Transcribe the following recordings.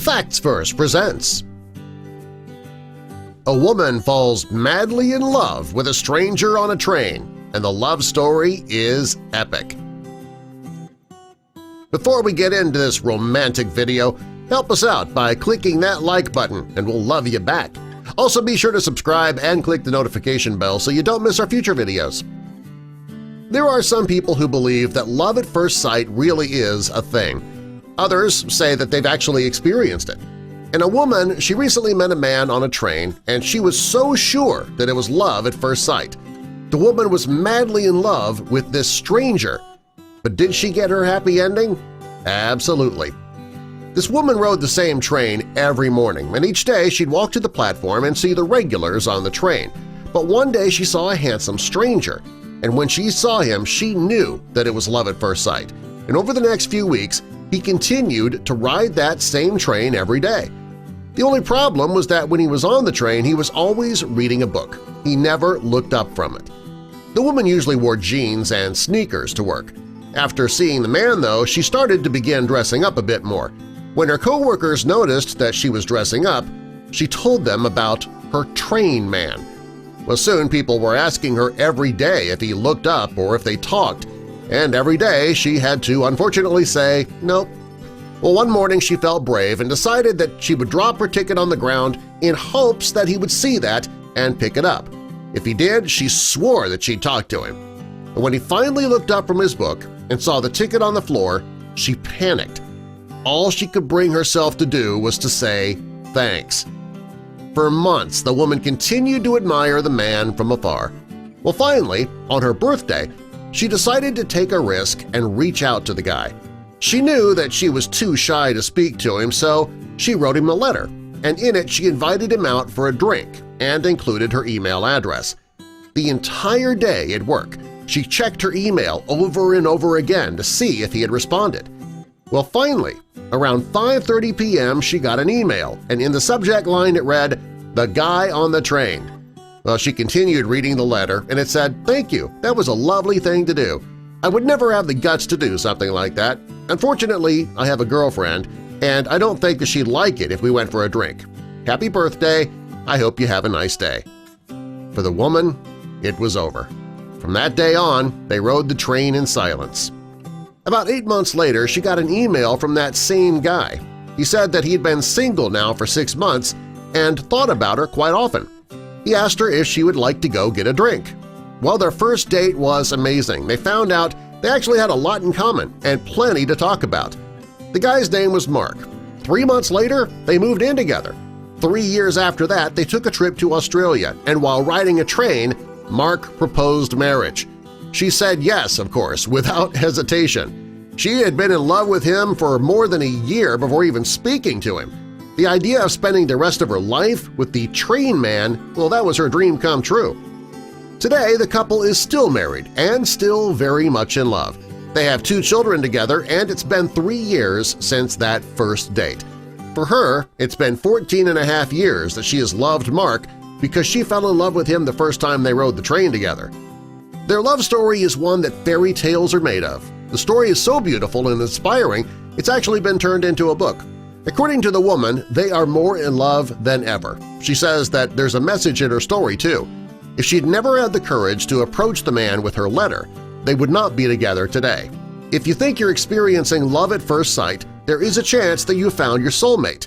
Facts Verse presents. A woman falls madly in love with a stranger on a train, and the love story is epic. Before we get into this romantic video, help us out by clicking that like button and we'll love you back. Also be sure to subscribe and click the notification bell so you don't miss our future videos. There are some people who believe that love at first sight really is a thing. Others say that they've actually experienced it. And a woman, she recently met a man on a train and she was so sure that it was love at first sight. The woman was madly in love with this stranger. But did she get her happy ending? Absolutely. This woman rode the same train every morning, and each day she'd walk to the platform and see the regulars on the train. But one day she saw a handsome stranger, and when she saw him she knew that it was love at first sight. And over the next few weeks, he continued to ride that same train every day. The only problem was that when he was on the train, he was always reading a book. He never looked up from it. The woman usually wore jeans and sneakers to work. After seeing the man, though, she started to begin dressing up a bit more. When her coworkers noticed that she was dressing up, she told them about her train man. Well, soon people were asking her every day if he looked up or if they talked, and every day she had to unfortunately say nope. Well, one morning she felt brave and decided that she would drop her ticket on the ground in hopes that he would see that and pick it up. If he did, she swore that she'd talk to him. But when he finally looked up from his book and saw the ticket on the floor, she panicked. All she could bring herself to do was to say thanks. For months, the woman continued to admire the man from afar. Well, finally, on her birthday, she decided to take a risk and reach out to the guy. She knew that she was too shy to speak to him, so she wrote him a letter, and in it she invited him out for a drink and included her email address. The entire day at work, she checked her email over and over again to see if he had responded. Well, finally, around 5:30 p.m. she got an email, and in the subject line it read, "The guy on the train." Well, she continued reading the letter, and it said, "Thank you, that was a lovely thing to do. I would never have the guts to do something like that. Unfortunately, I have a girlfriend, and I don't think that she'd like it if we went for a drink. Happy birthday, I hope you have a nice day." For the woman, it was over. From that day on, they rode the train in silence. About 8 months later, she got an email from that same guy. He said that he'd been single now for 6 months and thought about her quite often. He asked her if she would like to go get a drink. Well, their first date was amazing. They found out they actually had a lot in common and plenty to talk about. The guy's name was Mark. 3 months later, they moved in together. 3 years after that, they took a trip to Australia, and while riding a train, Mark proposed marriage. She said yes, of course, without hesitation. She had been in love with him for more than a year before even speaking to him. The idea of spending the rest of her life with the train man, well, that was her dream come true. Today, the couple is still married and still very much in love. They have 2 children together, and it's been 3 years since that first date. For her, it's been 14 and a half years that she has loved Mark because she fell in love with him the first time they rode the train together. Their love story is one that fairy tales are made of. The story is so beautiful and inspiring, it's actually been turned into a book. According to the woman, they are more in love than ever. She says that there's a message in her story, too. If she'd never had the courage to approach the man with her letter, they would not be together today. If you think you're experiencing love at first sight, there is a chance that you found your soulmate.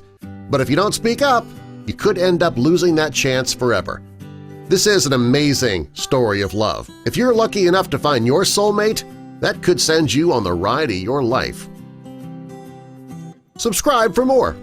But if you don't speak up, you could end up losing that chance forever. This is an amazing story of love. If you're lucky enough to find your soulmate, that could send you on the ride of your life. Subscribe for more.